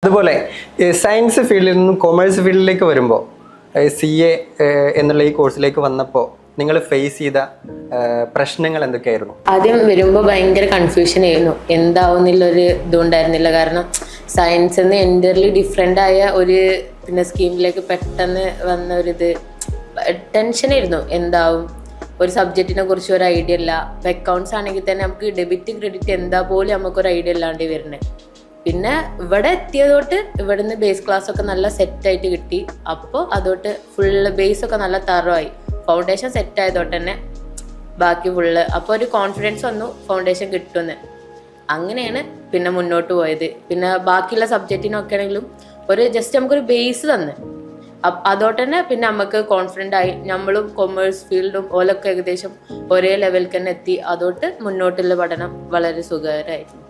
അതുപോലെ സയൻസ് ഫീൽഡിൽ നിന്നും കൊമേഴ്സ് ഫീൽഡിലേക്ക് വരുമ്പോൾ CA എന്നുള്ള ഈ കോഴ്സിലേക്ക് വന്നപ്പോൾ നിങ്ങൾ ഫേസ് ചെയ്ത പ്രശ്നങ്ങൾ എന്തൊക്കെയായിരുന്നു? ആദ്യം വരുമ്പോൾ ഭയങ്കര കൺഫ്യൂഷൻ ആയിരുന്നു, എന്താവുന്നില്ലൊരു ഇതുണ്ടായിരുന്നില്ല. കാരണം സയൻസിൽ നിന്ന് എൻ്റർലി ഡിഫറെൻ്റ് ആയ ഒരു സ്കീമിലേക്ക് പെട്ടെന്ന് വന്ന ഒരിത് ടെൻഷനായിരുന്നു. എന്താവും, ഒരു സബ്ജക്റ്റിനെ കുറിച്ച് ഒരു ഐഡിയ ഇല്ല. ഇപ്പം അക്കൗണ്ട്സ് ആണെങ്കിൽ തന്നെ നമുക്ക് ഡെബിറ്റ് ക്രെഡിറ്റ് എന്താ പോലും നമുക്കൊരു ഐഡിയ ഇല്ലാണ്ട് വരുന്നത്. പിന്നെ ഇവിടെ എത്തിയതോട്ട് ഇവിടുന്ന് ബേസ് ക്ലാസ് ഒക്കെ നല്ല സെറ്റായിട്ട് കിട്ടി. അപ്പോൾ അതോട്ട് ഫുള്ള് ബേസ് ഒക്കെ നല്ല തറവായി, ഫൗണ്ടേഷൻ സെറ്റ് ആയതോട്ട് തന്നെ ബാക്കി ഫുള്ള്. അപ്പോൾ ഒരു കോൺഫിഡൻസ് വന്നു ഫൗണ്ടേഷൻ കിട്ടുമെന്ന്. അങ്ങനെയാണ് പിന്നെ മുന്നോട്ട് പോയത്. പിന്നെ ബാക്കിയുള്ള സബ്ജക്റ്റിനൊക്കെ ആണെങ്കിലും ഒരു ജസ്റ്റ് നമുക്കൊരു ബേസ് തന്ന് അതോട്ട് തന്നെ പിന്നെ നമുക്ക് കോൺഫിഡൻ്റ് ആയി. നമ്മളും കൊമേഴ്സ് ഫീൽഡും ഓലൊക്കെ ഏകദേശം ഒരേ ലെവലിൽ തന്നെ എത്തി. അതോട്ട് മുന്നോട്ടുള്ള പഠനം വളരെ സുഖകരമായിരുന്നു.